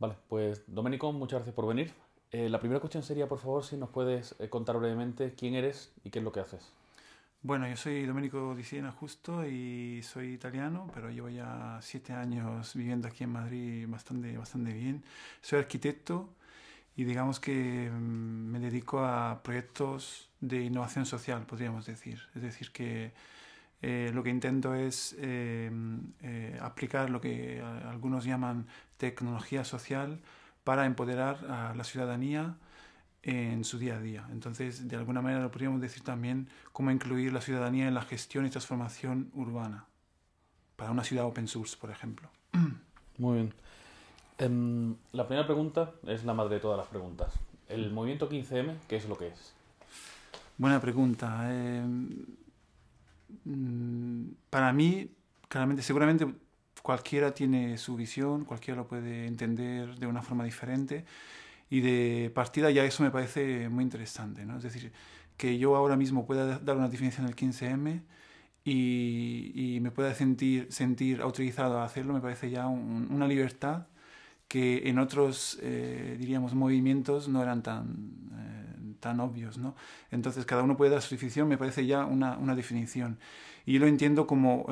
Vale, pues Domenico, muchas gracias por venir. La primera cuestión sería, por favor, si nos puedes contar brevemente quién eres y qué es lo que haces. Bueno, yo soy Domenico Di Siena justo y soy italiano, pero llevo ya 7 años viviendo aquí en Madrid bastante bien. Soy arquitecto y digamos que me dedico a proyectos de innovación social, podríamos decir. Es decir, que lo que intento es aplicar lo que algunos llaman tecnología social para empoderar a la ciudadanía en su día a día. Entonces, de alguna manera lo podríamos decir también cómo incluir la ciudadanía en la gestión y transformación urbana para una ciudad open source, por ejemplo. Muy bien. La primera pregunta es la madre de todas las preguntas. El movimiento 15M, ¿qué es lo que es? Buena pregunta. Para mí, claramente, seguramente cualquiera tiene su visión, cualquiera lo puede entender de una forma diferente y de partida ya eso me parece muy interesante, ¿no? Es decir, que yo ahora mismo pueda dar una definición del 15M y me pueda sentir autorizado a hacerlo, me parece ya una libertad que en otros, diríamos, movimientos no eran tan obvios, ¿no? Entonces, cada uno puede dar su definición, me parece ya una definición. Y yo lo entiendo como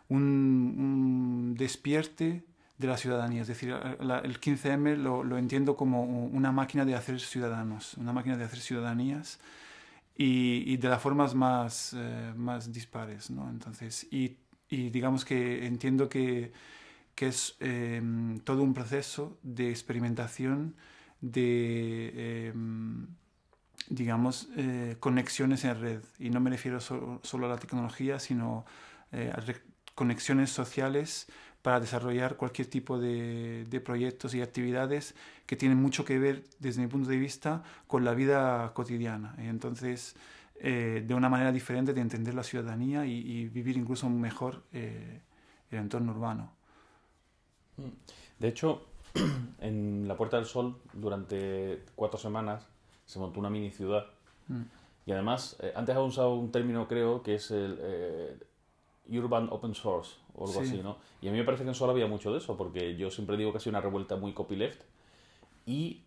un despierte de la ciudadanía. Es decir, el 15M lo entiendo como una máquina de hacer ciudadanos, una máquina de hacer ciudadanías y de las formas más dispares, ¿no? Entonces, y digamos que entiendo que es todo un proceso de experimentación de, digamos, conexiones en red. Y no me refiero solo a la tecnología, sino a conexiones sociales para desarrollar cualquier tipo de proyectos y actividades que tienen mucho que ver, desde mi punto de vista, con la vida cotidiana. Y entonces, de una manera diferente de entender la ciudadanía y vivir incluso mejor el entorno urbano. De hecho, en la Puerta del Sol, durante 4 semanas, se montó una mini ciudad. Mm. Y además, antes has usado un término, creo, que es el Urban Open Source o algo Sí. así, ¿no? Y a mí me parece que en Sol había mucho de eso, porque yo siempre digo que ha sido una revuelta muy copyleft y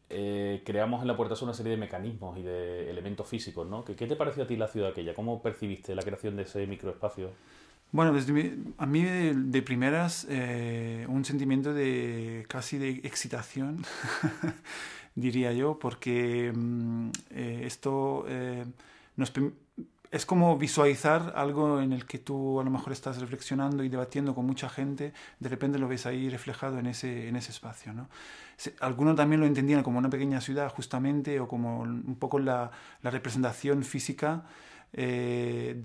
creamos en la Puerta Sol una serie de mecanismos y de elementos físicos, ¿no? ¿Qué te pareció a ti la ciudad aquella? ¿Cómo percibiste la creación de ese microespacio? Bueno, a mí de primeras un sentimiento de casi de excitación, diría yo, porque esto nos, es como visualizar algo en el que tú a lo mejor estás reflexionando y debatiendo con mucha gente, de repente lo ves ahí reflejado en ese espacio, ¿no? Algunos también lo entendían como una pequeña ciudad justamente o como un poco la representación física de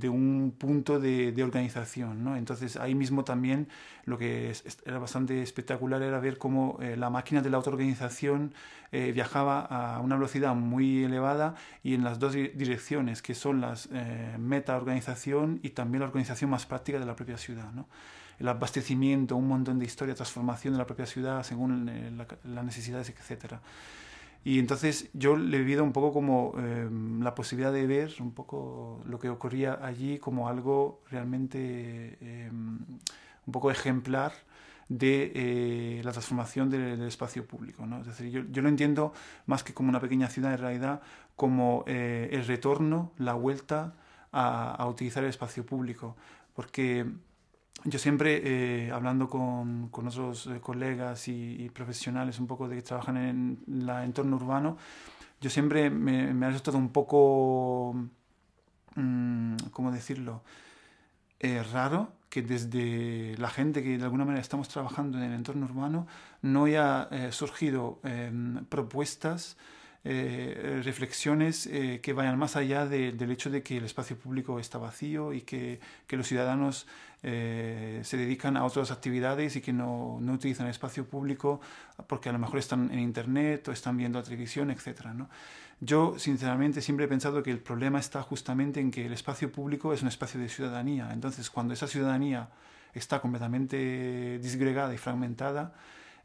un punto de organización, ¿no? Entonces ahí mismo también lo que era bastante espectacular era ver cómo la máquina de la autoorganización viajaba a una velocidad muy elevada y en las dos direcciones, que son las meta-organización y también la organización más práctica de la propia ciudad, ¿no? El abastecimiento, un montón de historia, transformación de la propia ciudad según las necesidades, etcétera. Y entonces yo le he vivido un poco como la posibilidad de ver un poco lo que ocurría allí como algo realmente un poco ejemplar de la transformación del espacio público, ¿no? Es decir, yo lo entiendo más que como una pequeña ciudad, en realidad como el retorno, la vuelta a utilizar el espacio público. Porque yo siempre, hablando con otros colegas y profesionales un poco de que trabajan en el entorno urbano, yo siempre me ha resultado un poco, ¿cómo decirlo? Raro que desde la gente que de alguna manera estamos trabajando en el entorno urbano no haya surgido propuestas, reflexiones que vayan más allá del hecho de que el espacio público está vacío y que los ciudadanos se dedican a otras actividades y que no utilizan el espacio público porque a lo mejor están en internet o están viendo la televisión, etcétera, ¿no? Yo, sinceramente, siempre he pensado que el problema está justamente en que el espacio público es un espacio de ciudadanía. Entonces, cuando esa ciudadanía está completamente disgregada y fragmentada,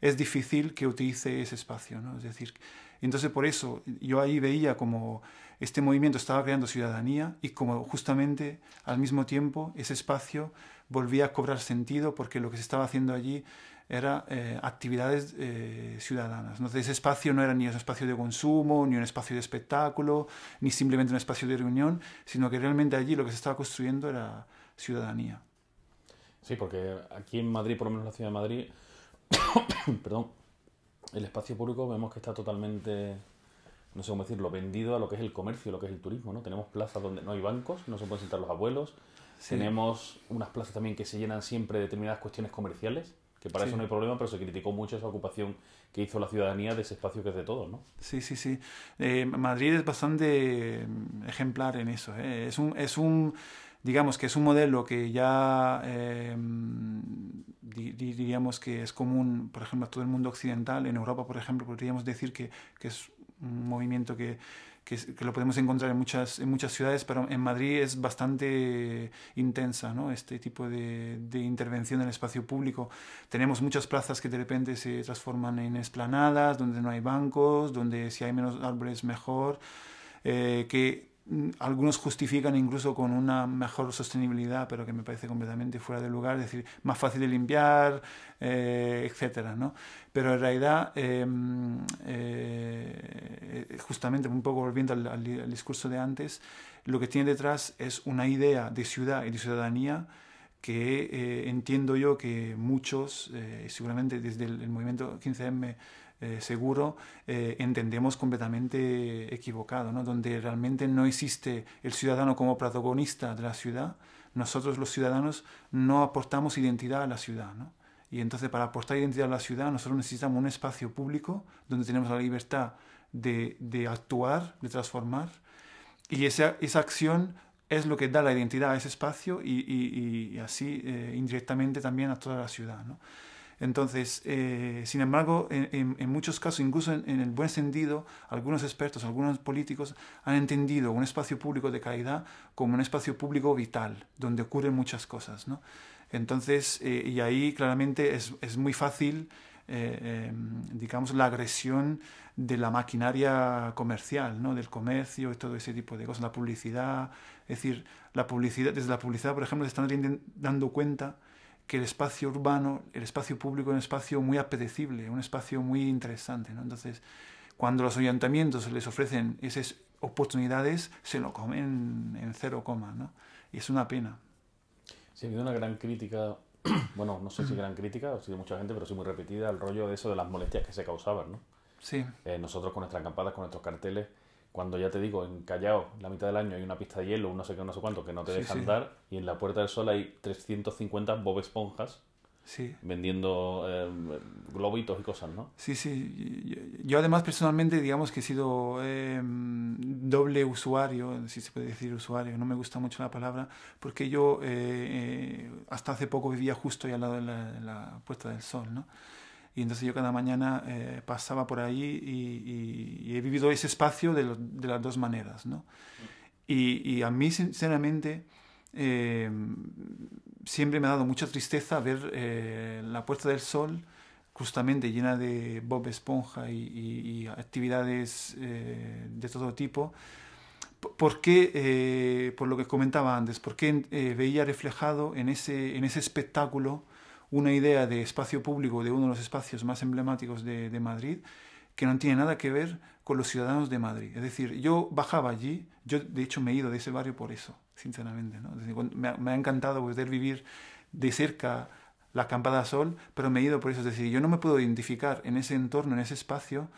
es difícil que utilice ese espacio, ¿no? Es decir, entonces por eso yo ahí veía como este movimiento estaba creando ciudadanía y como justamente al mismo tiempo ese espacio volvía a cobrar sentido porque lo que se estaba haciendo allí era actividades ciudadanas. Entonces ese espacio no era ni un espacio de consumo, ni un espacio de espectáculo, ni simplemente un espacio de reunión, sino que realmente allí lo que se estaba construyendo era ciudadanía. Sí, porque aquí en Madrid, por lo menos en la ciudad de Madrid, perdón, el espacio público vemos que está totalmente, no sé cómo decirlo, vendido a lo que es el comercio, lo que es el turismo, ¿no? Tenemos plazas donde no hay bancos, no se pueden sentar los abuelos. Sí. Tenemos unas plazas también que se llenan siempre de determinadas cuestiones comerciales, que para eso no hay problema, pero se criticó mucho esa ocupación que hizo la ciudadanía de ese espacio que es de todos, ¿no? Sí, sí, sí. Madrid es bastante ejemplar en eso, ¿eh? Digamos que es un modelo que ya diríamos que es común, por ejemplo, a todo el mundo occidental. En Europa, por ejemplo, podríamos decir que es un movimiento que lo podemos encontrar en muchas ciudades, pero en Madrid es bastante intensa, ¿no? Este tipo de intervención en el espacio público. Tenemos muchas plazas que de repente se transforman en esplanadas, donde no hay bancos, donde si hay menos árboles mejor, que algunos justifican incluso con una mejor sostenibilidad, pero que me parece completamente fuera de lugar, es decir, más fácil de limpiar, etcétera, ¿no? Pero en realidad, justamente un poco volviendo al discurso de antes, lo que tiene detrás es una idea de ciudad y de ciudadanía que entiendo yo que muchos, seguramente desde el movimiento 15M, seguro, entendemos completamente equivocado, ¿no? Donde realmente no existe el ciudadano como protagonista de la ciudad. Nosotros los ciudadanos no aportamos identidad a la ciudad, ¿no? Y entonces para aportar identidad a la ciudad nosotros necesitamos un espacio público donde tenemos la libertad de actuar, de transformar, y esa acción es lo que da la identidad a ese espacio y así indirectamente también a toda la ciudad, ¿no? Entonces, sin embargo, en muchos casos, incluso en el buen sentido, algunos expertos, algunos políticos han entendido un espacio público de calidad como un espacio público vital, donde ocurren muchas cosas, ¿no? Entonces, y ahí claramente es muy fácil, digamos, la agresión de la maquinaria comercial, ¿no? Del comercio y todo ese tipo de cosas, la publicidad. Es decir, desde la publicidad, por ejemplo, se están dando cuenta que el espacio urbano, el espacio público es un espacio muy apetecible, un espacio muy interesante, ¿no? Entonces, cuando los ayuntamientos les ofrecen esas oportunidades, se lo comen en cero coma, ¿no? Y es una pena. Sí, ha habido una gran crítica, bueno, no sé si gran crítica, ha sido mucha gente, pero sí muy repetida, el rollo de eso de las molestias que se causaban, ¿no? Sí. Nosotros con nuestras campanas, con nuestros carteles, cuando ya te digo, en Callao, la mitad del año hay una pista de hielo, un no sé qué, no sé cuánto, que no te deja andar, y en la Puerta del Sol hay 350 Bob Esponjas vendiendo globitos y cosas, ¿no? Sí, sí. Yo además personalmente, digamos que he sido doble usuario, si se puede decir usuario, no me gusta mucho la palabra, porque yo hasta hace poco vivía justo ahí al lado de la Puerta del Sol, ¿no? Y entonces yo cada mañana pasaba por ahí y he vivido ese espacio de las dos maneras, ¿no? Y a mí, sinceramente, siempre me ha dado mucha tristeza ver la Puerta del Sol justamente llena de Bob Esponja y actividades de todo tipo. Porque, por lo que comentaba antes, porque veía reflejado en ese espectáculo una idea de espacio público de uno de los espacios más emblemáticos de Madrid que no tiene nada que ver con los ciudadanos de Madrid. Es decir, yo bajaba allí, yo de hecho me he ido de ese barrio por eso, sinceramente, ¿no? Es decir, me ha encantado poder vivir de cerca la Acampada Sol, pero me he ido por eso. Es decir, yo no me puedo identificar en ese entorno, en ese espacio,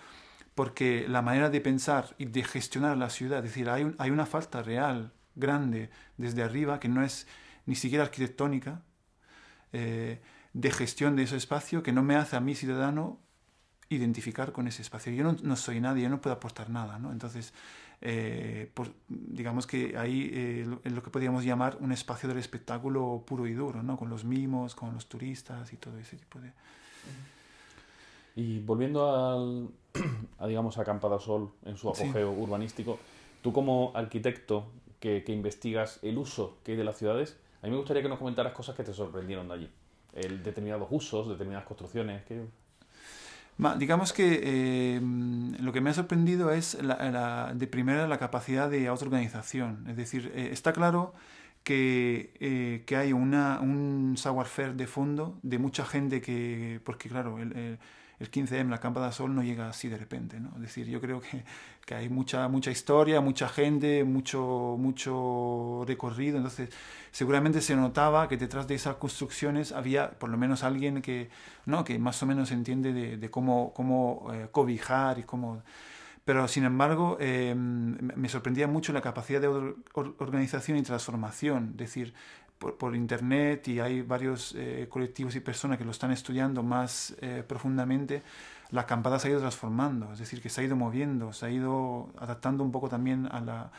porque la manera de pensar y de gestionar la ciudad, es decir, hay una falta real, grande, desde arriba, que no es ni siquiera arquitectónica, de gestión de ese espacio, que no me hace a mí, ciudadano, identificar con ese espacio. Yo no soy nadie, yo no puedo aportar nada, ¿no? Entonces, digamos que ahí es lo que podríamos llamar un espacio del espectáculo puro y duro, ¿no? Con los mimos, con los turistas y todo ese tipo de... Y volviendo digamos, a Acampada Sol en su apogeo urbanístico, tú como arquitecto que investigas el uso que hay de las ciudades, a mí me gustaría que nos comentaras cosas que te sorprendieron de allí. Determinados usos, determinadas construcciones. Digamos que lo que me ha sorprendido es de primera la capacidad de autoorganización. Es decir, está claro que hay un savoir-faire de fondo de mucha gente porque claro, el 15M, la Acampada Sol, no llega así de repente, ¿no? Es decir, yo creo que hay mucha historia, mucha gente, mucho recorrido, entonces seguramente se notaba que detrás de esas construcciones había por lo menos alguien que más o menos entiende de cómo cobijar y cómo... Pero, sin embargo, me sorprendía mucho la capacidad de organización y transformación. Es decir, por Internet, y hay varios colectivos y personas que lo están estudiando más profundamente, la acampada se ha ido transformando. Es decir, que se ha ido moviendo, se ha ido adaptando un poco también a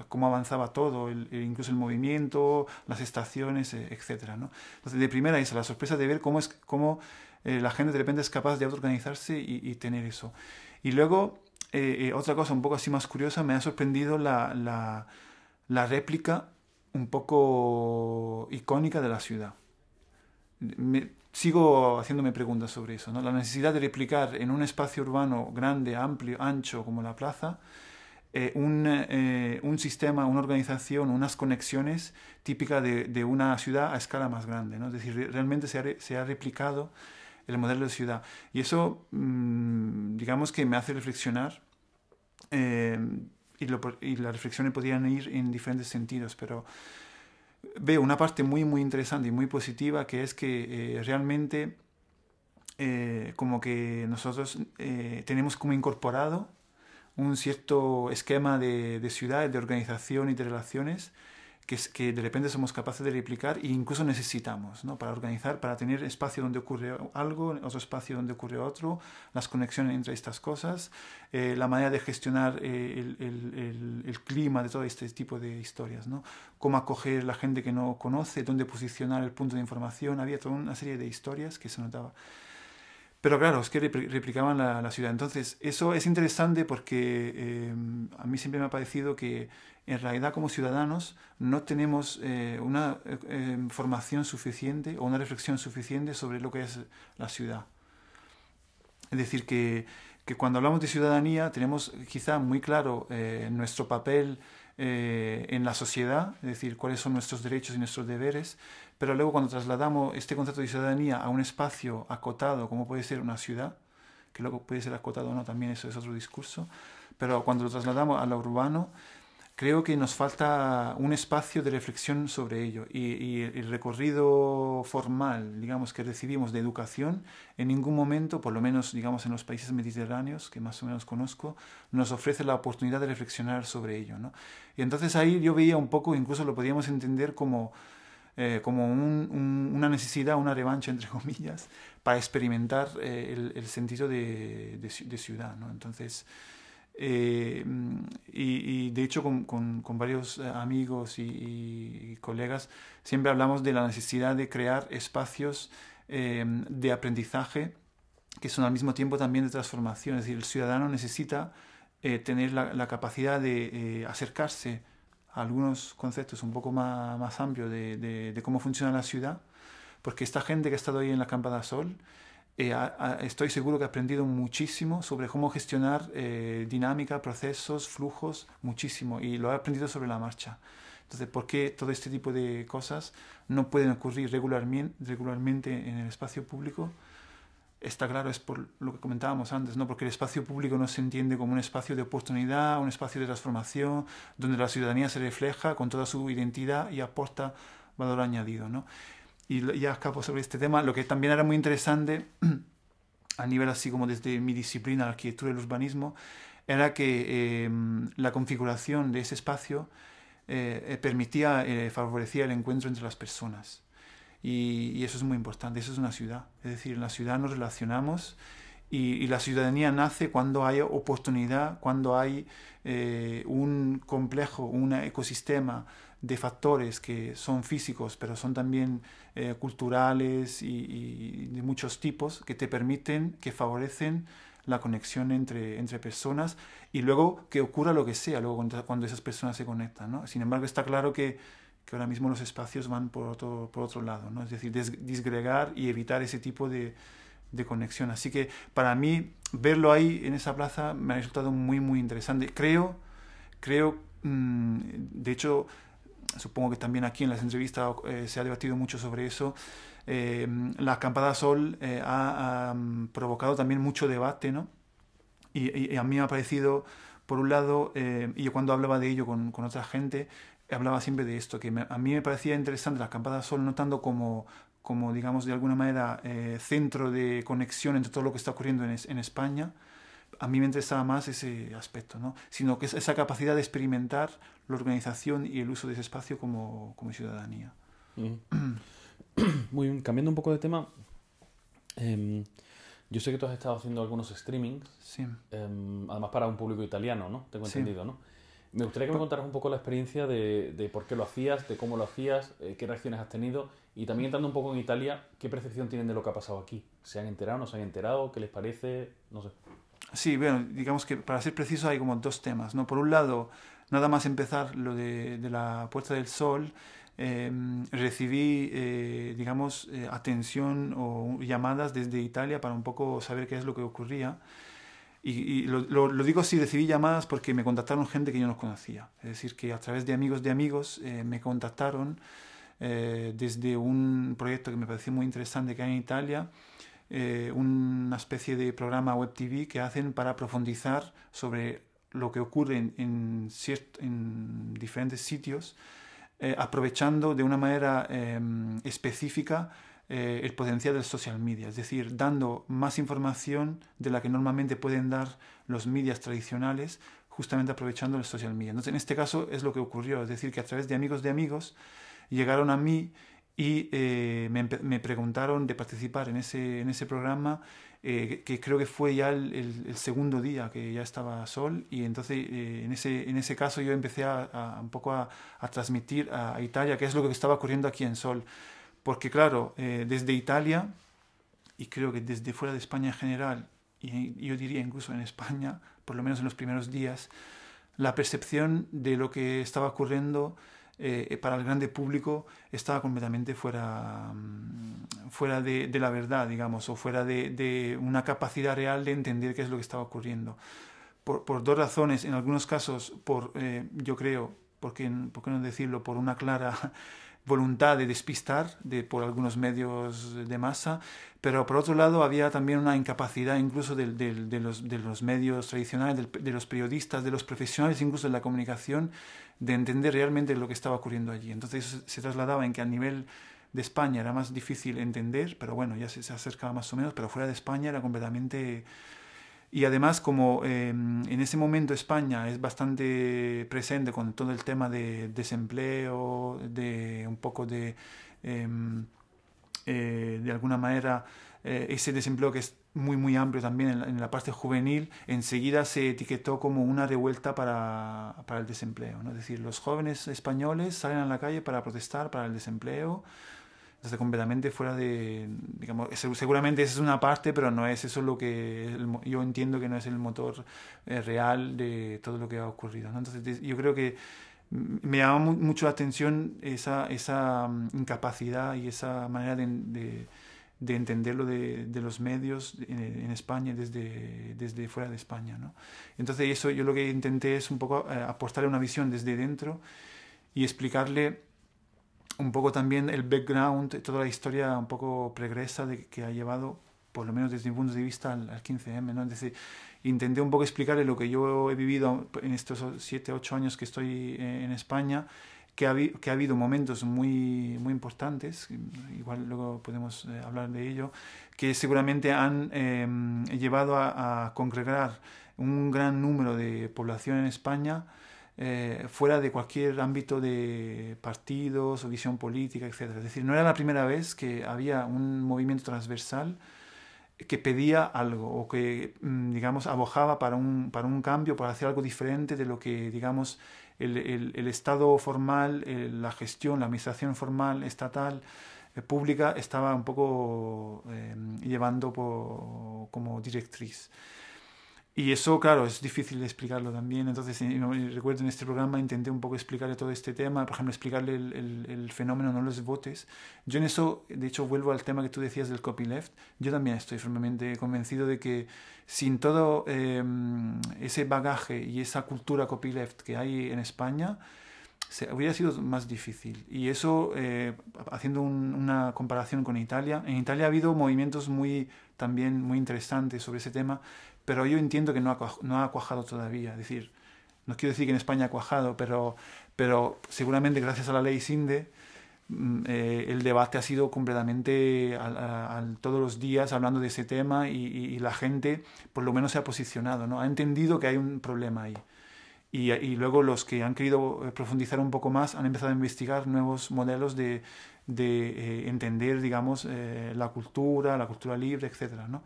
cómo avanzaba todo, incluso el movimiento, las estaciones, etcétera, ¿no? Entonces, de primera es la sorpresa de ver cómo la gente de repente es capaz de autoorganizarse y tener eso. Y luego, otra cosa un poco así más curiosa, me ha sorprendido la réplica un poco icónica de la ciudad. Sigo haciéndome preguntas sobre eso, ¿no? La necesidad de replicar en un espacio urbano grande, amplio, ancho como la plaza, un sistema, una organización, unas conexiones típicas de una ciudad a escala más grande, ¿no? Es decir, realmente se ha replicado el modelo de ciudad. Y eso, digamos que me hace reflexionar, y las reflexiones podrían ir en diferentes sentidos, pero veo una parte muy, muy interesante y muy positiva, que es que realmente como que nosotros tenemos como incorporado un cierto esquema de ciudad, de organización y de relaciones que de repente somos capaces de replicar e incluso necesitamos, ¿no? Para organizar, para tener espacio donde ocurre algo, otro espacio donde ocurre otro, las conexiones entre estas cosas, la manera de gestionar el clima de todo este tipo de historias, ¿no? Cómo acoger la gente que no conoce, dónde posicionar el punto de información, había toda una serie de historias que se notaba. Pero claro, es que replicaban la ciudad. Entonces, eso es interesante porque a mí siempre me ha parecido que en realidad como ciudadanos no tenemos una formación suficiente o una reflexión suficiente sobre lo que es la ciudad. Es decir, que cuando hablamos de ciudadanía tenemos quizá muy claro nuestro papel en la sociedad, es decir, cuáles son nuestros derechos y nuestros deberes, pero luego cuando trasladamos este concepto de ciudadanía a un espacio acotado, como puede ser una ciudad, que luego puede ser acotado o no, también eso es otro discurso, pero cuando lo trasladamos a lo urbano, creo que nos falta un espacio de reflexión sobre ello, y el recorrido formal, digamos, que recibimos de educación, en ningún momento, por lo menos, digamos, en los países mediterráneos, que más o menos conozco, nos ofrece la oportunidad de reflexionar sobre ello, ¿no? Y entonces ahí yo veía un poco, incluso lo podíamos entender como una necesidad, una revancha, entre comillas, para experimentar el sentido de ciudad, ¿no? Entonces, y de hecho con varios amigos y colegas siempre hablamos de la necesidad de crear espacios de aprendizaje que son al mismo tiempo también de transformación. Es decir, el ciudadano necesita tener la capacidad de acercarse a algunos conceptos un poco más amplios de cómo funciona la ciudad, porque esta gente que ha estado ahí en la Acampada Sol, estoy seguro que ha aprendido muchísimo sobre cómo gestionar dinámica, procesos, flujos, muchísimo, y lo ha aprendido sobre la marcha. Entonces, ¿por qué todo este tipo de cosas no pueden ocurrir regularmente en el espacio público? Está claro, es por lo que comentábamos antes, ¿no? Porque el espacio público no se entiende como un espacio de oportunidad, un espacio de transformación, donde la ciudadanía se refleja con toda su identidad y aporta valor añadido, ¿no? Y ya escapo sobre este tema. Lo que también era muy interesante, a nivel así como desde mi disciplina, la arquitectura y el urbanismo, era que la configuración de ese espacio favorecía el encuentro entre las personas. Y eso es muy importante, eso es una ciudad. Es decir, en la ciudad nos relacionamos y la ciudadanía nace cuando hay oportunidad, cuando hay un complejo, un ecosistema de factores que son físicos, pero son también culturales y de muchos tipos que te permiten, que favorecen la conexión entre personas y luego que ocurra lo que sea, luego cuando esas personas se conectan, ¿no? Sin embargo, está claro que ahora mismo los espacios van por otro lado, ¿no? Es decir, disgregar y evitar ese tipo de conexión. Así que para mí, verlo ahí en esa plaza me ha resultado muy, muy interesante. Creo de hecho, supongo que también aquí en las entrevistas se ha debatido mucho sobre eso. La acampada Sol ha provocado también mucho debate, ¿no? Y a mí me ha parecido, por un lado, y yo cuando hablaba de ello con otra gente, hablaba siempre de esto, que a mí me parecía interesante la acampada Sol, no tanto como digamos, de alguna manera, centro de conexión entre todo lo que está ocurriendo en España. A mí me interesaba más ese aspecto, ¿no? Sino que es esa capacidad de experimentar la organización y el uso de ese espacio como ciudadanía. Muy bien, cambiando un poco de tema, yo sé que tú has estado haciendo algunos streamings, Sí. además para un público italiano, ¿no? Tengo Sí. entendido, ¿no? Me gustaría que me contaras un poco la experiencia de por qué lo hacías, de cómo lo hacías, qué reacciones has tenido y también entrando un poco en Italia, qué percepción tienen de lo que ha pasado aquí. ¿Se han enterado, no se han enterado? ¿Qué les parece? No sé. Sí, bueno, digamos que para ser preciso hay como dos temas, ¿no? Por un lado, nada más empezar lo de la Puerta del Sol, recibí, digamos, atención o llamadas desde Italia para un poco saber qué es lo que ocurría. Y lo digo así, recibí llamadas porque me contactaron gente que yo no conocía. Es decir, que a través de amigos me contactaron desde un proyecto que me pareció muy interesante que hay en Italia, una especie de programa web TV que hacen para profundizar sobre lo que ocurre en diferentes sitios, aprovechando de una manera específica el potencial del social media, es decir, dando más información de la que normalmente pueden dar los medios tradicionales, justamente aprovechando el social media. Entonces, en este caso es lo que ocurrió, es decir, que a través de amigos llegaron a mí y me preguntaron de participar en ese programa, que creo que fue ya el segundo día que ya estaba Sol, y entonces en ese caso yo empecé un poco a transmitir a Italia qué es lo que estaba ocurriendo aquí en Sol. Porque claro, desde Italia, y creo que desde fuera de España en general, y yo diría incluso en España, por lo menos en los primeros días, la percepción de lo que estaba ocurriendo para el grande público estaba completamente fuera de la verdad, digamos, o fuera de una capacidad real de entender qué es lo que estaba ocurriendo. Por dos razones, en algunos casos, yo creo, ¿por qué no decirlo?, por una clara voluntad de despistar por algunos medios de masa, pero por otro lado había también una incapacidad incluso de los medios tradicionales, de los periodistas, de los profesionales incluso de la comunicación, de entender realmente lo que estaba ocurriendo allí. Entonces eso se trasladaba en que a nivel de España era más difícil entender, pero bueno, ya se acercaba más o menos, pero fuera de España era completamente... Y además, como en ese momento España es bastante presente con todo el tema de desempleo, de un poco de alguna manera, ese desempleo que es muy amplio también en la parte juvenil, enseguida se etiquetó como una revuelta para el desempleo, ¿no? Es decir, los jóvenes españoles salen a la calle para protestar para el desempleo. Entonces, completamente fuera de, digamos, seguramente esa es una parte, pero no es eso lo que yo entiendo que no es el motor real de todo lo que ha ocurrido, ¿no? Entonces, yo creo que me llama mucho la atención esa incapacidad y esa manera de entenderlo de los medios en España desde fuera de España, ¿no? Entonces, eso yo lo que intenté es un poco aportarle una visión desde dentro y explicarle un poco también el background, toda la historia un poco pregresa que ha llevado, por lo menos desde mi punto de vista, al 15M, ¿no? Es decir, intenté un poco explicarle lo que yo he vivido en estos 7, 8 años que estoy en España, que ha habido momentos muy importantes, igual luego podemos hablar de ello, que seguramente han llevado a congregar un gran número de población en España, fuera de cualquier ámbito de partidos o visión política, etc. Es decir, no era la primera vez que había un movimiento transversal que pedía algo o que, digamos, abogaba para un cambio, para hacer algo diferente de lo que, digamos, el Estado formal, la gestión, la administración formal, estatal, pública, estaba un poco llevando como directriz. Y eso, claro, es difícil de explicarlo también. Entonces, recuerdo en este programa intenté un poco explicarle todo este tema, por ejemplo, explicarle el fenómeno no los votes. Yo en eso, de hecho, vuelvo al tema que tú decías del copyleft. Yo también estoy firmemente convencido de que sin todo ese bagaje y esa cultura copyleft que hay en España, hubiera sido más difícil. Y eso, haciendo una comparación con Italia, en Italia ha habido movimientos también muy interesantes sobre ese tema, pero yo entiendo que no ha cuajado todavía. Es decir, no quiero decir que en España ha cuajado, pero seguramente gracias a la ley Sinde, el debate ha sido completamente todos los días hablando de ese tema y la gente por lo menos se ha posicionado, ¿no? Ha entendido que hay un problema ahí. Y luego los que han querido profundizar un poco más han empezado a investigar nuevos modelos de entender, digamos, la cultura libre, etcétera, ¿no?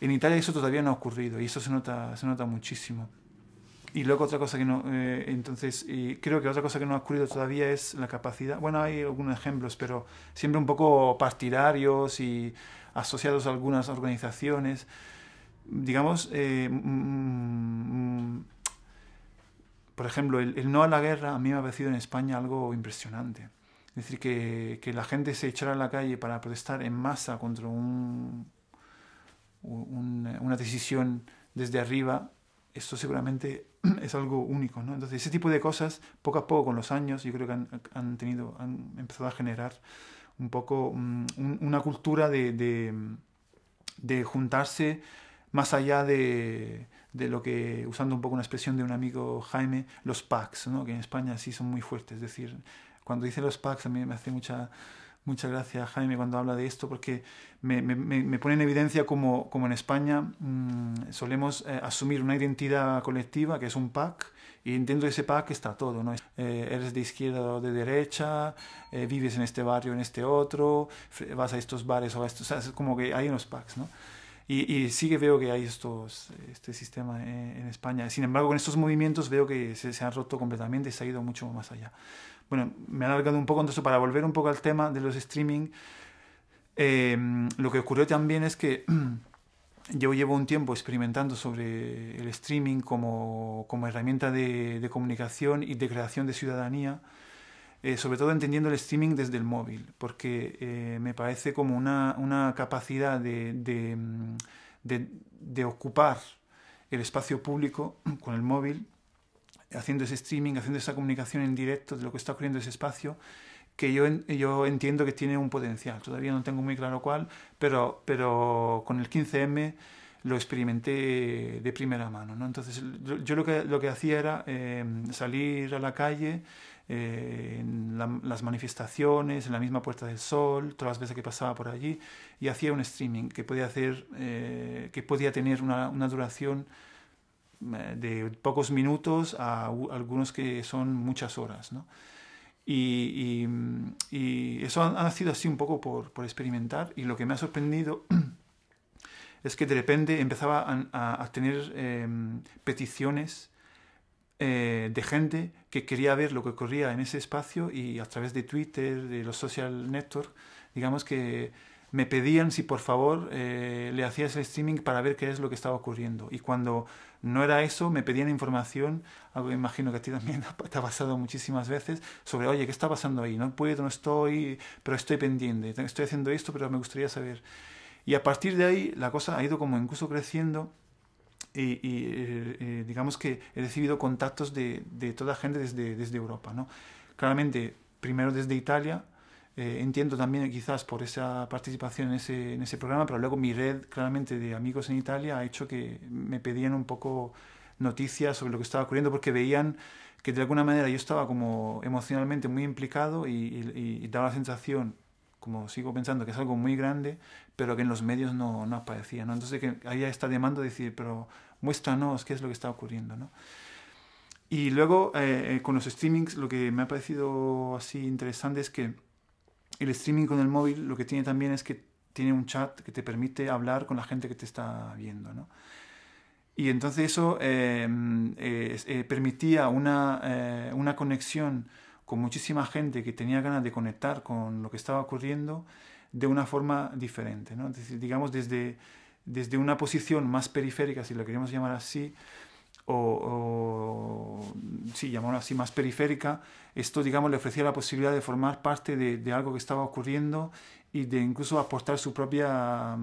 En Italia eso todavía no ha ocurrido y eso se nota muchísimo. Y luego otra cosa que no, creo que otra cosa que no ha ocurrido todavía es la capacidad. Bueno, hay algunos ejemplos, pero siempre un poco partidarios y asociados a algunas organizaciones. Digamos, por ejemplo, el no a la guerra a mí me ha parecido en España algo impresionante. Es decir, que la gente se echara a la calle para protestar en masa contra una decisión desde arriba, esto seguramente es algo único, ¿no? Entonces, ese tipo de cosas, poco a poco, con los años, yo creo que han empezado a generar un poco una cultura de juntarse más allá de lo que, usando un poco una expresión de un amigo Jaime, los packs, ¿no? Que en España sí son muy fuertes. Es decir, cuando dice los packs a mí me hace mucha gracia Jaime cuando habla de esto, porque me pone en evidencia como en España solemos asumir una identidad colectiva que es un pack, y dentro de ese pack está todo, ¿no? Eres de izquierda o de derecha, vives en este barrio, en este otro, vas a estos bares o a estos, o sea, es como que hay unos packs, ¿no? Y sí que veo que hay este sistema en España. Sin embargo, con estos movimientos veo que se han roto completamente y se ha ido mucho más allá. Bueno, me he alargado un poco, entonces para volver un poco al tema de los streaming, lo que ocurrió también es que yo llevo un tiempo experimentando sobre el streaming como herramienta de comunicación y de creación de ciudadanía, sobre todo entendiendo el streaming desde el móvil, porque me parece como una capacidad de ocupar el espacio público con el móvil, haciendo ese streaming, haciendo esa comunicación en directo de lo que está ocurriendo en ese espacio, que yo entiendo que tiene un potencial. Todavía no tengo muy claro cuál, pero con el 15M lo experimenté de primera mano, ¿no? Entonces yo lo que hacía era salir a la calle, en las manifestaciones, en la misma Puerta del Sol, todas las veces que pasaba por allí, y hacía un streaming que podía tener una duración de pocos minutos a algunos que son muchas horas, ¿no? Y eso ha sido así un poco por experimentar, y lo que me ha sorprendido es que de repente empezaba a tener peticiones de gente que quería ver lo que ocurría en ese espacio, y a través de Twitter, de los social networks, digamos que me pedían si por favor le hacía ese streaming para ver qué es lo que estaba ocurriendo. Y cuando no era eso, me pedían información, algo que imagino que a ti también te ha pasado muchísimas veces, sobre, oye, ¿qué está pasando ahí? No puedo, no estoy, pero estoy pendiente, estoy haciendo esto, pero me gustaría saber. Y a partir de ahí la cosa ha ido como incluso creciendo, y digamos que he recibido contactos de toda gente desde Europa, ¿no? Claramente, primero desde Italia. Entiendo también quizás por esa participación en ese programa, pero luego mi red claramente de amigos en Italia ha hecho que me pedían un poco noticias sobre lo que estaba ocurriendo, porque veían que de alguna manera yo estaba como emocionalmente muy implicado, y daba la sensación, como sigo pensando, que es algo muy grande, pero que en los medios no aparecía, ¿no? Entonces que había esta demanda de decir, pero muéstranos qué es lo que está ocurriendo, ¿no? Y luego con los streamings lo que me ha parecido así interesante es que el streaming con el móvil lo que tiene también es que tiene un chat que te permite hablar con la gente que te está viendo, ¿no? Y entonces eso permitía una conexión con muchísima gente que tenía ganas de conectar con lo que estaba ocurriendo de una forma diferente, ¿no? Es decir, digamos, desde una posición más periférica, si lo queremos llamar así, sí, llamarlo así, más periférica, esto, digamos, le ofrecía la posibilidad de formar parte de algo que estaba ocurriendo, y de incluso aportar su propia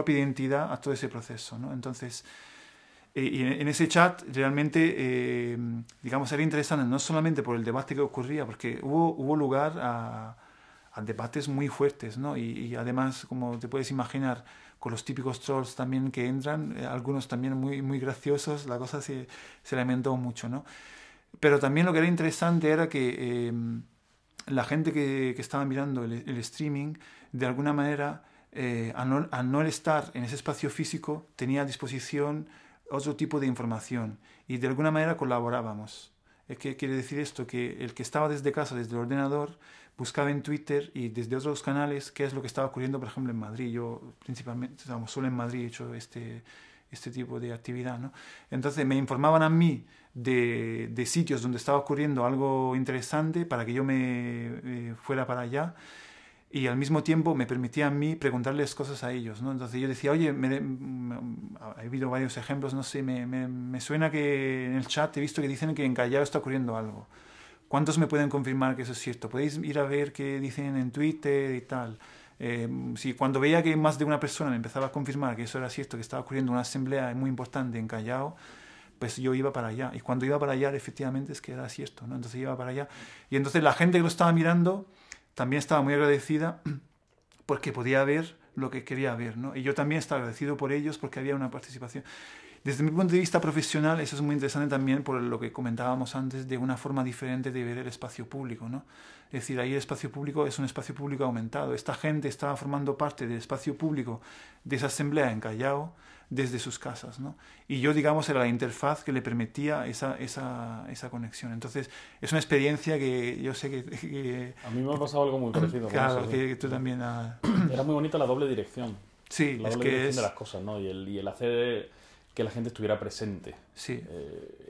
identidad a todo ese proceso, ¿no? Entonces, Y en ese chat realmente, digamos, era interesante no solamente por el debate que ocurría, porque hubo lugar a debates muy fuertes, ¿no? Y además, como te puedes imaginar, con los típicos trolls también que entran, algunos también muy graciosos, la cosa se lamentó mucho, ¿no? Pero también lo que era interesante era que la gente que estaba mirando el streaming, de alguna manera, al no estar en ese espacio físico, tenía a disposición otro tipo de información y de alguna manera colaborábamos. ¿Qué quiere decir esto? Que el que estaba desde casa, desde el ordenador, buscaba en Twitter y desde otros canales qué es lo que estaba ocurriendo, por ejemplo, en Madrid. Yo principalmente, solo en Madrid he hecho este tipo de actividad, ¿no? Entonces me informaban a mí de sitios donde estaba ocurriendo algo interesante para que yo me fuera para allá y al mismo tiempo me permitía a mí preguntarles cosas a ellos, ¿no? Entonces yo decía, oye, ha habido varios ejemplos, no sé, me suena que en el chat he visto que dicen que en Callao está ocurriendo algo. ¿Cuántos me pueden confirmar que eso es cierto? ¿Podéis ir a ver qué dicen en Twitter y tal? Si cuando veía que más de una persona me empezaba a confirmar que eso era cierto, que estaba ocurriendo una asamblea muy importante en Callao, pues yo iba para allá. Y cuando iba para allá, efectivamente es que era cierto, ¿no? Entonces iba para allá. Y entonces la gente que lo estaba mirando también estaba muy agradecida porque podía ver lo que quería ver, ¿no? Y yo también estaba agradecido por ellos porque había una participación. Desde mi punto de vista profesional, eso es muy interesante también por lo que comentábamos antes de una forma diferente de ver el espacio público, ¿no? Es decir, ahí el espacio público es un espacio público aumentado. Esta gente estaba formando parte del espacio público de esa asamblea en Callao desde sus casas, ¿no? Y yo, digamos, era la interfaz que le permitía esa conexión. Entonces, es una experiencia que yo sé que A mí me ha pasado algo muy parecido. claro, con eso, que tú también... Era muy bonita la doble dirección. Sí, La es doble que dirección es... de las cosas, ¿no? Y el hacer que la gente estuviera presente. Sí,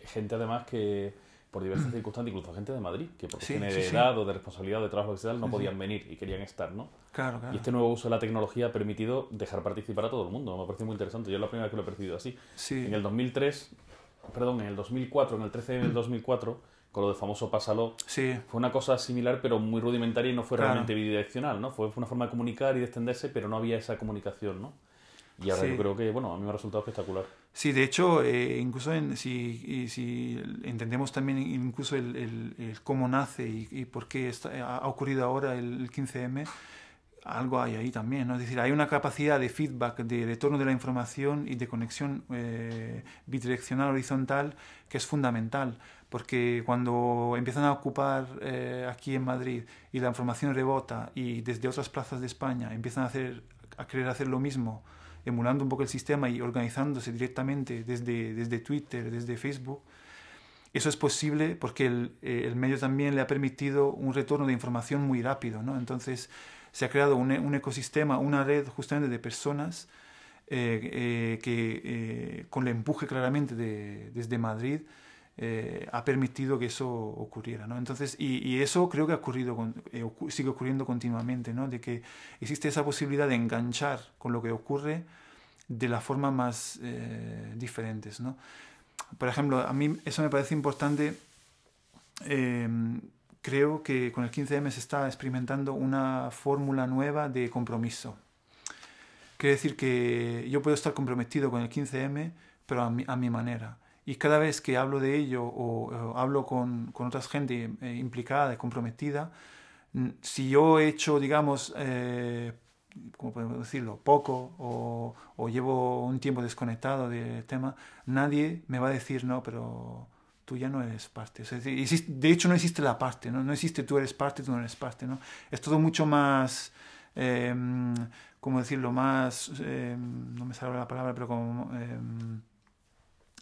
Gente además que por diversas circunstancias, incluso gente de Madrid, que por sí, cuestiones sí, de sí. edad o de responsabilidad o de trabajo que sea, no Sí, podían venir y querían estar, ¿no? claro, Y claro. este nuevo uso de la tecnología ha permitido dejar participar a todo el mundo. Me ha parecido muy interesante. Yo es la primera vez que lo he percibido así. Sí, En el 2003, perdón, en el 2004, en el 13 del 2004, con lo del famoso Pásalo, sí, fue una cosa similar pero muy rudimentaria y no fue claro. realmente bidireccional, ¿no? Fue una forma de comunicar y de extenderse, pero no había esa comunicación, ¿no? Y ahora yo Sí. creo que, bueno, a mí me ha resultado espectacular. Sí, de hecho, incluso si entendemos también incluso el cómo nace y por qué ha ocurrido ahora el 15M, algo hay ahí también, ¿no? Es decir, hay una capacidad de feedback, de retorno de la información y de conexión bidireccional horizontal que es fundamental, porque cuando empiezan a ocupar aquí en Madrid y la información rebota y desde otras plazas de España empiezan a querer hacer lo mismo, emulando un poco el sistema y organizándose directamente desde Twitter, desde Facebook, eso es posible porque el medio también le ha permitido un retorno de información muy rápido, ¿no? Entonces se ha creado un ecosistema, una red justamente de personas que con el empuje claramente desde Madrid ha permitido que eso ocurriera, ¿no? Entonces, y eso creo que ha ocurrido sigue ocurriendo continuamente, ¿no? De que existe esa posibilidad de enganchar con lo que ocurre de la forma más diferentes, ¿no? Por ejemplo, a mí eso me parece importante. Creo que con el 15M se está experimentando una fórmula nueva de compromiso. Quiere decir que yo puedo estar comprometido con el 15M, pero a mi manera. Y cada vez que hablo de ello o hablo con otra gente implicada, comprometida, si yo he hecho, digamos, ¿cómo podemos decirlo?, poco o llevo un tiempo desconectado del tema, nadie me va a decir, no, pero tú ya no eres parte. O sea, de hecho, no existe la parte, ¿no? No existe tú eres parte, tú no eres parte, ¿no? Es todo mucho más, ¿cómo decirlo?, más, no me sale la palabra, pero como...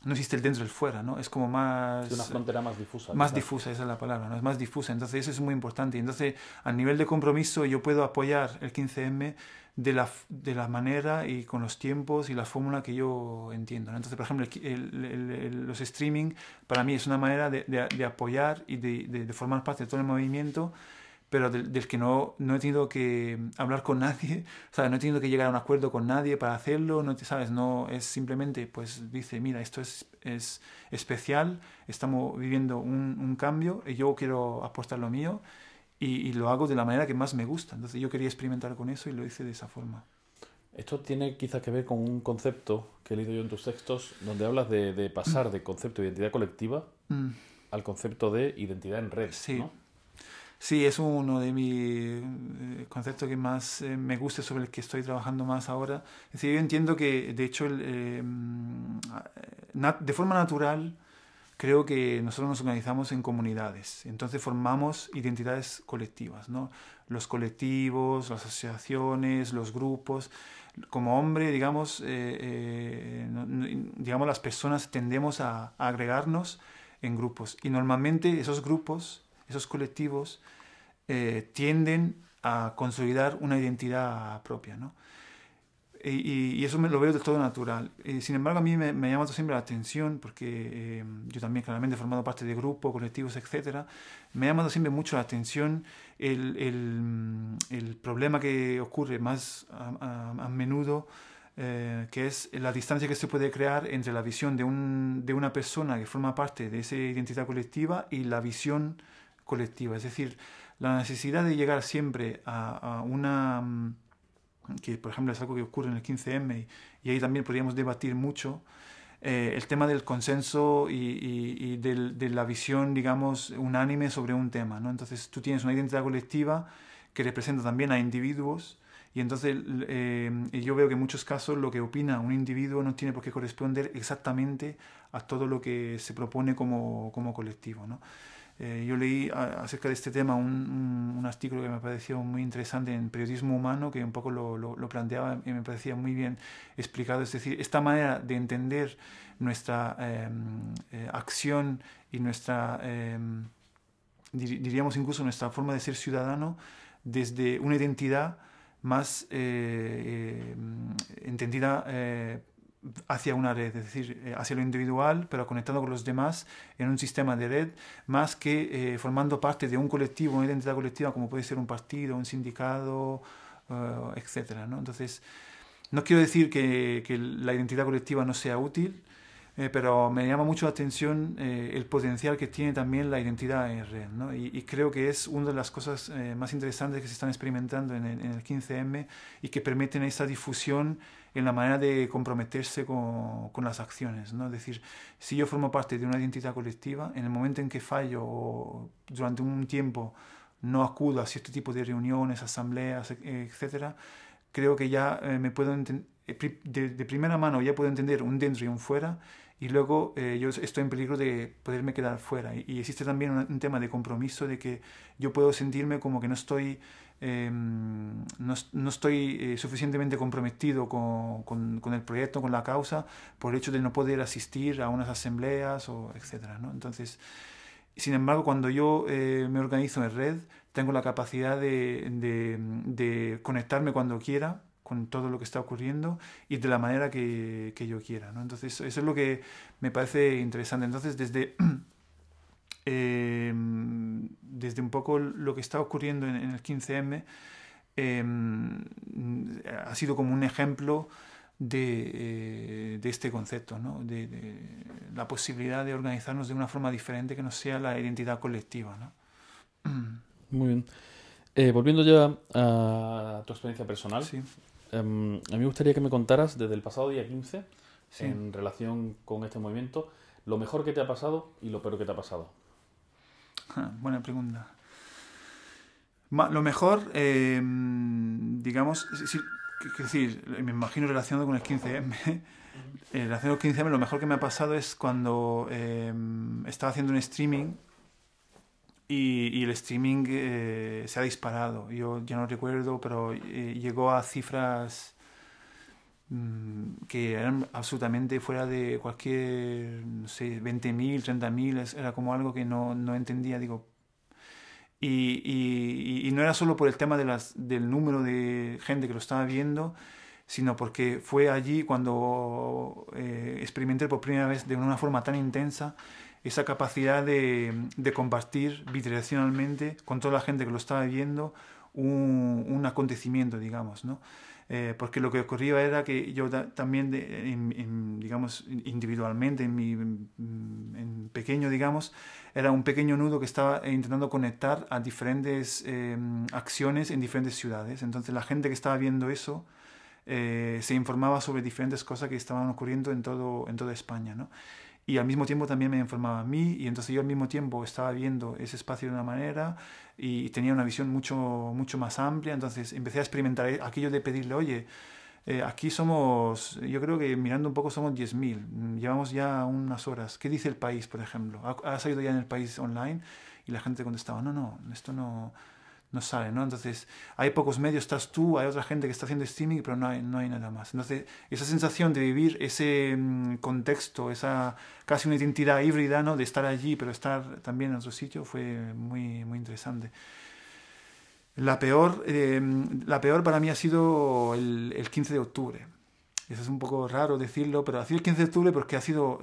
no existe el dentro y el fuera, ¿no? Es como más... Sí, una frontera más difusa. Más difusa, esa es la palabra, ¿no? Es más difusa. Entonces eso es muy importante. Y entonces, a nivel de compromiso, yo puedo apoyar el 15M de la manera y con los tiempos y la fórmula que yo entiendo, ¿no? Entonces, por ejemplo, los streaming para mí es una manera de apoyar y de formar parte de todo el movimiento, pero del que no he tenido que hablar con nadie, ¿sabes? No he tenido que llegar a un acuerdo con nadie para hacerlo, no, ¿sabes? No, es simplemente, pues dice, mira, esto es especial, estamos viviendo un cambio y yo quiero aportar lo mío y lo hago de la manera que más me gusta. Entonces yo quería experimentar con eso y lo hice de esa forma. Esto tiene quizás que ver con un concepto que he leído yo en tus textos, donde hablas de pasar del concepto de identidad colectiva Mm, al concepto de identidad en red, sí. ¿no? Sí, es uno de mis conceptos que más me gusta, sobre el que estoy trabajando más ahora. Es decir, yo entiendo que, de hecho, de forma natural, creo que nosotros nos organizamos en comunidades, entonces formamos identidades colectivas, ¿no? Los colectivos, las asociaciones, los grupos. Como hombre, digamos, digamos, las personas tendemos a agregarnos en grupos, y normalmente esos grupos, esos colectivos, tienden a consolidar una identidad propia, ¿no? Y eso me lo veo del todo natural. Sin embargo, a mí me llama siempre la atención, porque yo también claramente he formado parte de grupos, colectivos, etcétera. Me ha llamado siempre mucho la atención el problema que ocurre más a menudo, que es la distancia que se puede crear entre la visión de una persona que forma parte de esa identidad colectiva y la visión colectiva. Es decir, la necesidad de llegar siempre a una que por ejemplo es algo que ocurre en el 15M, y ahí también podríamos debatir mucho, el tema del consenso y de la visión, digamos, unánime sobre un tema, ¿no? Entonces tú tienes una identidad colectiva que representa también a individuos, y entonces yo veo que en muchos casos lo que opina un individuo no tiene por qué corresponder exactamente a todo lo que se propone como colectivo, ¿no? Yo leí acerca de este tema un artículo que me pareció muy interesante en Periodismo Humano, que un poco lo planteaba y me parecía muy bien explicado. Es decir, esta manera de entender nuestra acción y nuestra, diríamos incluso nuestra forma de ser ciudadano, desde una identidad más entendida hacia una red, es decir, hacia lo individual, pero conectado con los demás en un sistema de red, más que formando parte de un colectivo, una identidad colectiva, como puede ser un partido, un sindicato, etcétera, ¿no? Entonces, no quiero decir que la identidad colectiva no sea útil, pero me llama mucho la atención el potencial que tiene también la identidad en red, ¿no? Y creo que es una de las cosas más interesantes que se están experimentando en el 15M, y que permiten esa difusión en la manera de comprometerse con las acciones, ¿no? Es decir, si yo formo parte de una identidad colectiva, en el momento en que fallo o durante un tiempo no acudo a cierto tipo de reuniones, asambleas, etcétera, creo que ya me puedo de primera mano ya puedo entender un dentro y un fuera, y luego yo estoy en peligro de poderme quedar fuera. Y existe también un tema de compromiso, de que yo puedo sentirme como que no estoy no estoy suficientemente comprometido con el proyecto, con la causa, por el hecho de no poder asistir a unas asambleas, o etcétera, ¿no? Entonces, sin embargo, cuando yo me organizo en red, tengo la capacidad de conectarme cuando quiera con todo lo que está ocurriendo, y de la manera que yo quiera, ¿no? Entonces, eso es lo que me parece interesante. Entonces, desde un poco lo que está ocurriendo en el 15M, ha sido como un ejemplo de este concepto, ¿no? De la posibilidad de organizarnos de una forma diferente que no sea la identidad colectiva, ¿no? Muy bien. Volviendo ya a tu experiencia personal, Sí, a mí me gustaría que me contaras desde el pasado día 15, sí. en relación con este movimiento, lo mejor que te ha pasado y lo peor que te ha pasado. Buena pregunta. Lo mejor, digamos, que decir, me imagino relacionado con el 15M. Relacionado con el 15M, lo mejor que me ha pasado es cuando estaba haciendo un streaming, y el streaming se ha disparado. Yo ya no recuerdo, pero llegó a cifras que eran absolutamente fuera de cualquier, no sé, 20.000, 30.000, era como algo que no entendía, digo. Y no era solo por el tema del número de gente que lo estaba viendo, sino porque fue allí cuando experimenté por primera vez de una forma tan intensa esa capacidad de compartir bidireccionalmente con toda la gente que lo estaba viendo un acontecimiento, digamos, ¿no? Porque lo que ocurría era que yo también, digamos, individualmente, en pequeño, digamos, era un pequeño nudo que estaba intentando conectar a diferentes acciones en diferentes ciudades. Entonces la gente que estaba viendo eso se informaba sobre diferentes cosas que estaban ocurriendo en toda España, ¿no? Y al mismo tiempo también me informaba a mí, y entonces yo al mismo tiempo estaba viendo ese espacio de una manera y tenía una visión mucho más amplia. Entonces empecé a experimentar aquello de pedirle, oye, aquí somos, yo creo que mirando un poco somos 10.000, llevamos ya unas horas. ¿Qué dice El País, por ejemplo? ¿Ha salido ya en El País online? Y la gente contestaba, no, esto no sale, ¿no? Entonces, hay pocos medios, estás tú, hay otra gente que está haciendo streaming, pero no hay nada más. Entonces, esa sensación de vivir ese contexto, esa casi una identidad híbrida, ¿no? De estar allí, pero estar también en otro sitio, fue muy interesante. La peor para mí ha sido el 15 de octubre. Eso es un poco raro decirlo, pero ha sido el 15 de octubre porque ha sido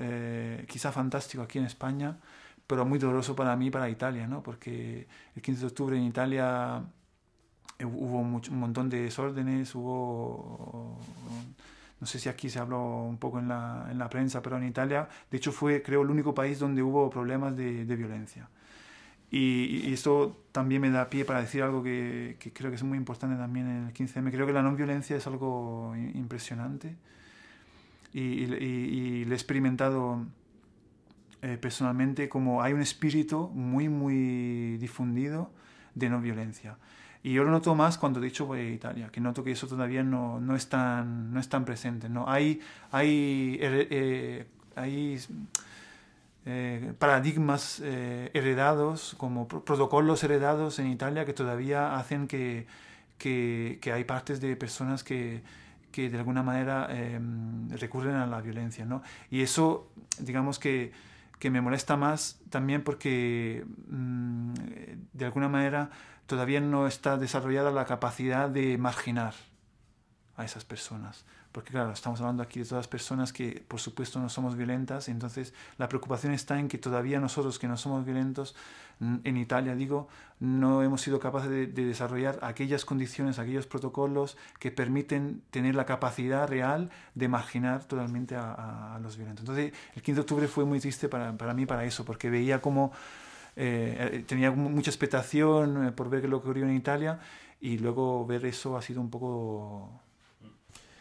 quizá fantástico aquí en España, pero muy doloroso para mí, para Italia, ¿no? Porque el 15 de octubre en Italia hubo un montón de desórdenes, no sé si aquí se habló un poco en la prensa, pero en Italia, de hecho, fue, creo, el único país donde hubo problemas de violencia. Y esto también me da pie para decir algo que creo que es muy importante también en el 15M. Creo que la no violencia es algo impresionante y lo he experimentado personalmente, como hay un espíritu muy difundido de no violencia. Y yo lo noto más cuando de hecho voy a Italia, que noto que eso todavía no es tan presente, ¿no? Hay paradigmas heredados, como protocolos heredados en Italia que todavía hacen que hay partes de personas que de alguna manera recurren a la violencia, ¿no? Y eso, digamos que me molesta más también porque de alguna manera todavía no está desarrollada la capacidad de marginar a esas personas. Porque claro, estamos hablando aquí de todas las personas que por supuesto no somos violentas, y entonces la preocupación está en que todavía nosotros que no somos violentos, en Italia digo, no hemos sido capaces de desarrollar aquellas condiciones, aquellos protocolos que permiten tener la capacidad real de marginar totalmente a los violentos. Entonces el 15 de octubre fue muy triste para mí, para eso, porque veía como tenía mucha expectación por ver lo que ocurrió en Italia, y luego ver eso ha sido un poco...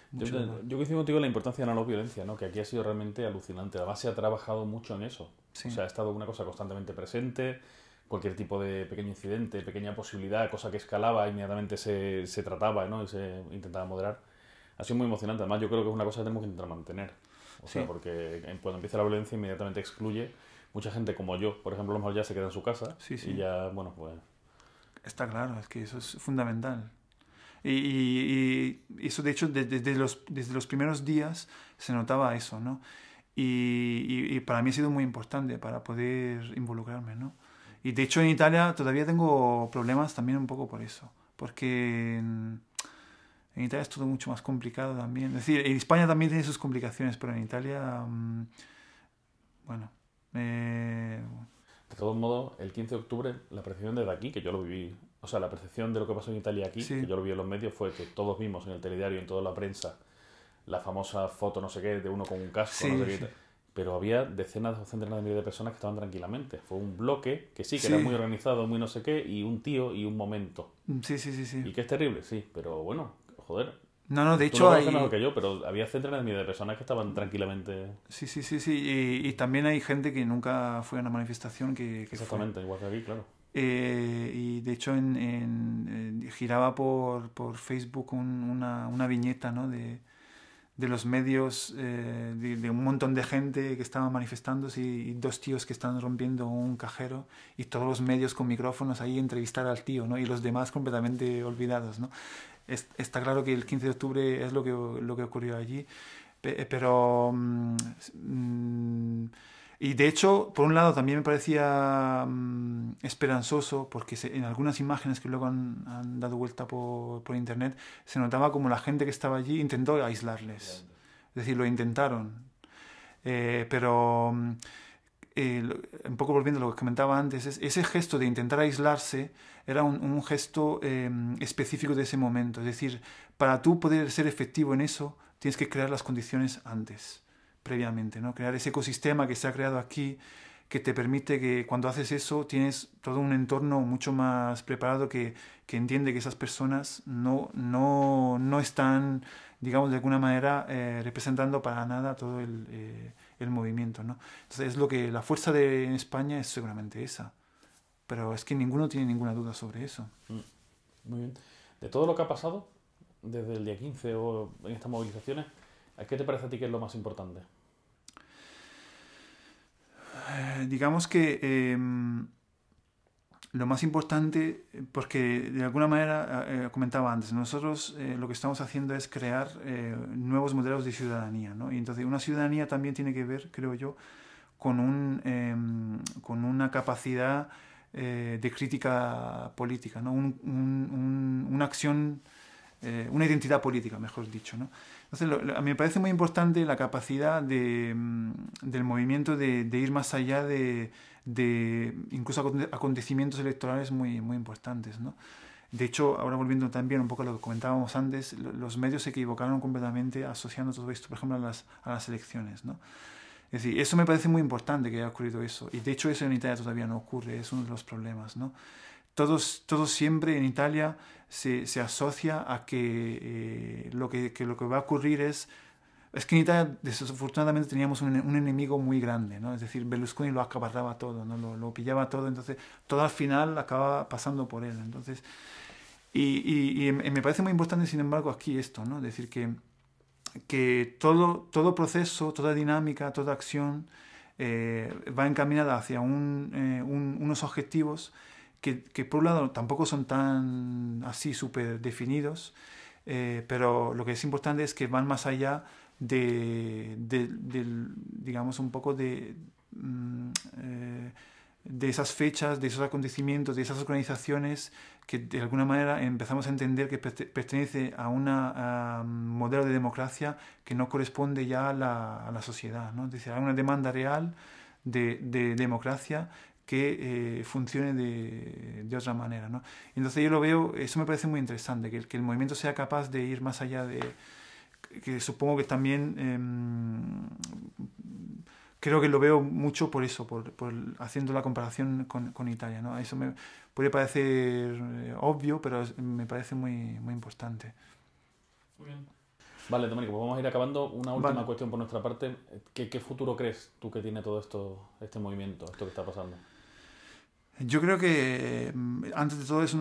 Yo coincido contigo en la importancia de la no violencia, ¿no? Que aquí ha sido realmente alucinante. Además se ha trabajado mucho en eso. Sí. O sea, ha estado una cosa constantemente presente, cualquier tipo de pequeño incidente, pequeña posibilidad, cosa que escalaba, inmediatamente se trataba, ¿no? Y se intentaba moderar. Ha sido muy emocionante. Además yo creo que es una cosa que tenemos que intentar mantener. O sea, porque cuando empieza la violencia inmediatamente excluye. Mucha gente como yo, por ejemplo, a lo mejor ya se queda en su casa y ya, bueno, pues... Está claro, es que eso es fundamental. Y eso, de hecho, desde los primeros días se notaba eso, ¿no? Y para mí ha sido muy importante para poder involucrarme, ¿no? Y de hecho en Italia todavía tengo problemas también un poco por eso, porque en Italia es todo mucho más complicado también. Es decir, en España también tiene sus complicaciones, pero en Italia, bueno... De todos modos, el 15 de octubre, la percepción desde aquí, que yo lo viví, o sea, la percepción de lo que pasó en Italia aquí, que yo lo vi en los medios, fue que todos vimos en el telediario, en toda la prensa, la famosa foto no sé qué, de uno con un casco, no sé qué, pero había decenas o centenares de miles de personas que estaban tranquilamente. Fue un bloque que que era muy organizado, muy no sé qué, y un tío y un momento. Sí. Y que es terrible, sí, pero bueno, joder. No, de hecho tú lo conoces mejor que yo, pero había centenares de miles de personas que estaban tranquilamente... Sí. Y también hay gente que nunca fue a una manifestación que Exactamente, igual que aquí, claro. Y de hecho giraba por Facebook una viñeta, ¿no? de los medios, de un montón de gente que estaba manifestándose, y dos tíos que están rompiendo un cajero, y todos los medios con micrófonos ahí entrevistar al tío, ¿no? Y los demás completamente olvidados, ¿no? Está claro que el 15 de octubre es lo que ocurrió allí, pero... y de hecho, por un lado, también me parecía esperanzoso, porque en algunas imágenes que luego han dado vuelta por internet, se notaba como la gente que estaba allí intentó aislarles. Es decir, lo intentaron. Pero, un poco volviendo a lo que comentaba antes, ese gesto de intentar aislarse era un gesto específico de ese momento. Es decir, para tú poder ser efectivo en eso, tienes que crear las condiciones antes, previamente, ¿no? Crear ese ecosistema que se ha creado aquí, que te permite que cuando haces eso tienes todo un entorno mucho más preparado que entiende que esas personas no están, digamos, de alguna manera representando para nada todo el movimiento, ¿no? Entonces es lo que la fuerza en España es seguramente esa, pero es que ninguno tiene ninguna duda sobre eso. Muy bien. De todo lo que ha pasado desde el día 15 o en estas movilizaciones, ¿qué te parece a ti que es lo más importante? Digamos que lo más importante, porque de alguna manera, comentaba antes, nosotros lo que estamos haciendo es crear nuevos modelos de ciudadanía, ¿no? Y entonces una ciudadanía también tiene que ver, creo yo, con una capacidad de crítica política, ¿no? Una acción, una identidad política, mejor dicho, ¿no? Entonces, a mí me parece muy importante la capacidad del movimiento de ir más allá de incluso acontecimientos electorales muy, muy importantes, ¿no? De hecho, ahora volviendo también un poco a lo que comentábamos antes, los medios se equivocaron completamente asociando todo esto, por ejemplo, a las elecciones, ¿no? Es decir, eso me parece muy importante que haya ocurrido eso. Y de hecho eso en Italia todavía no ocurre, es uno de los problemas, ¿no? Todos siempre en Italia se asocia a que, lo que va a ocurrir es que en Italia desafortunadamente teníamos un enemigo muy grande, ¿no? Es decir, Berlusconi lo acaparraba todo, ¿no? Lo pillaba todo, entonces todo al final acaba pasando por él. Entonces, y me parece muy importante, sin embargo, aquí esto, ¿no? Es decir, que todo proceso, toda dinámica, toda acción va encaminada hacia unos objetivos que por un lado tampoco son tan así súper definidos, pero lo que es importante es que van más allá digamos, un poco de esas fechas, de esos acontecimientos, de esas organizaciones que de alguna manera empezamos a entender que pertenece a un modelo de democracia que no corresponde ya a la sociedad, ¿no? Es decir, hay una demanda real de democracia que funcione de otra manera, ¿no? Entonces yo lo veo, eso me parece muy interesante, que el movimiento sea capaz de ir más allá que supongo que también creo que lo veo mucho por eso, por haciendo la comparación con Italia, ¿no? Eso me puede parecer obvio, pero me parece muy, muy importante. Muy bien. Vale, Domenico, pues vamos a ir acabando. Una última Vale. cuestión por nuestra parte. ¿Qué futuro crees tú que tiene todo esto, este movimiento, esto que está pasando? Yo creo que antes de todo es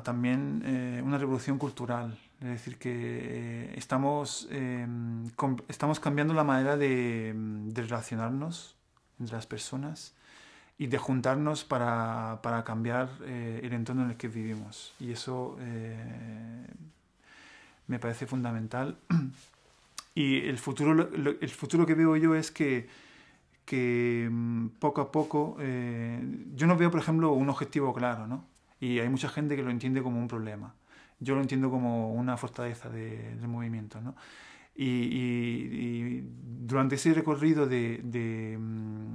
también una revolución cultural. Es decir, que estamos cambiando la manera de relacionarnos entre las personas y de juntarnos para cambiar el entorno en el que vivimos. Y eso me parece fundamental. Y el futuro que veo yo es que poco a poco, yo no veo, por ejemplo, un objetivo claro, ¿no? Y hay mucha gente que lo entiende como un problema. Yo lo entiendo como una fortaleza del movimiento, ¿no? Y durante ese recorrido en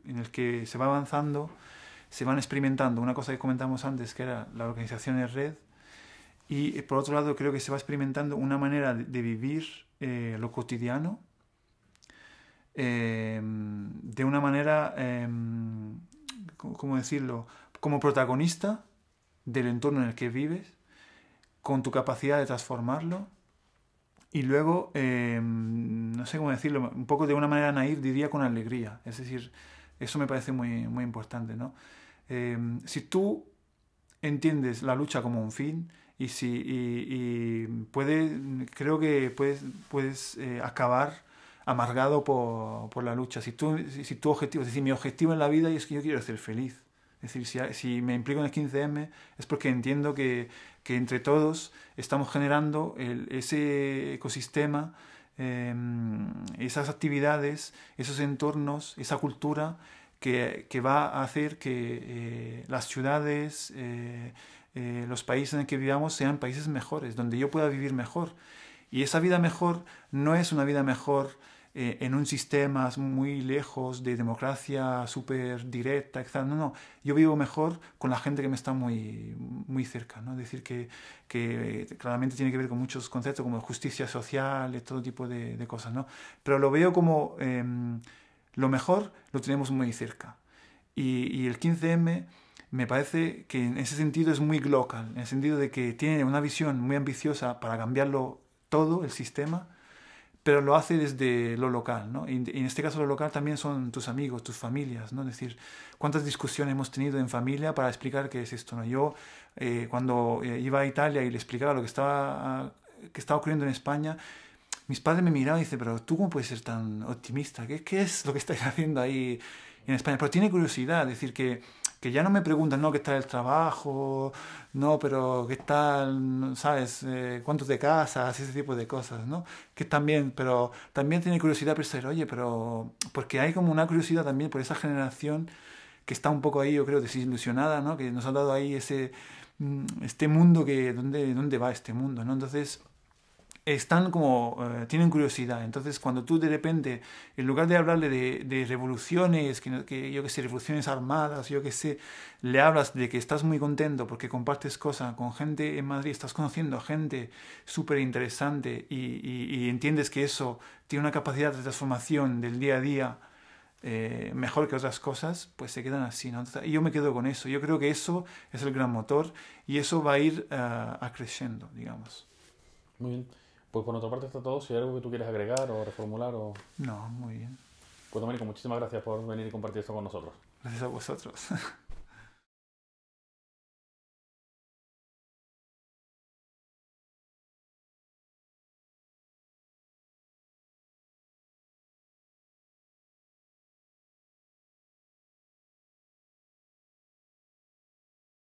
el que se va avanzando, se van experimentando una cosa que comentamos antes, que era la organización en red, y por otro lado creo que se va experimentando una manera de vivir lo cotidiano, de una manera, ¿cómo decirlo?, como protagonista del entorno en el que vives, con tu capacidad de transformarlo, y luego, no sé cómo decirlo, un poco de una manera naif, diría con alegría. Es decir, eso me parece muy, muy importante, ¿no? Si tú entiendes la lucha como un fin, creo que puedes acabar amargado por la lucha. Si tu objetivo, es decir, mi objetivo en la vida es que yo quiero ser feliz. Es decir, si me implico en el 15M es porque entiendo que entre todos estamos generando ese ecosistema, esas actividades, esos entornos, esa cultura que va a hacer que las ciudades, los países en los que vivamos sean países mejores, donde yo pueda vivir mejor. Y esa vida mejor no es una vida mejor en un sistema muy lejos de democracia súper directa, etc. No. Yo vivo mejor con la gente que me está muy, muy cerca, ¿no? Es decir, que claramente tiene que ver con muchos conceptos como justicia social y todo tipo de cosas, ¿no? Pero lo veo como lo mejor lo tenemos muy cerca. Y el 15M me parece que en ese sentido es muy global, en el sentido de que tiene una visión muy ambiciosa para cambiarlo todo, el sistema, pero lo hace desde lo local, ¿no? Y en este caso lo local también son tus amigos, tus familias, ¿no? Es decir, cuántas discusiones hemos tenido en familia para explicar qué es esto, ¿no? Yo cuando iba a Italia y le explicaba lo que estaba ocurriendo en España, mis padres me miraban y dicen, pero tú cómo puedes ser tan optimista, ¿qué es lo que estáis haciendo ahí en España? Pero tiene curiosidad, es decir, que ya no me preguntan, no, ¿qué tal el trabajo? No, pero ¿qué tal, sabes, cuántos de casas? Ese tipo de cosas, ¿no? Que también, pero también tiene curiosidad pensar, oye, pero, porque hay como una curiosidad también por esa generación que está un poco ahí, yo creo, desilusionada, ¿no? Que nos ha dado ahí este mundo ¿dónde va este mundo, ¿no? Entonces, están como, tienen curiosidad. Entonces, cuando tú de repente, en lugar de hablarle de revoluciones, que yo que sé, revoluciones armadas, yo que sé, le hablas de que estás muy contento porque compartes cosas con gente en Madrid, estás conociendo a gente súper interesante y entiendes que eso tiene una capacidad de transformación del día a día mejor que otras cosas, pues se quedan así, ¿no? Entonces, y yo me quedo con eso. Yo creo que eso es el gran motor y eso va a ir creciendo, digamos. Muy bien. Pues por nuestra parte está todo. Si hay algo que tú quieres agregar o reformular o... No, muy bien. Pues Domenico, muchísimas gracias por venir y compartir esto con nosotros. Gracias a vosotros.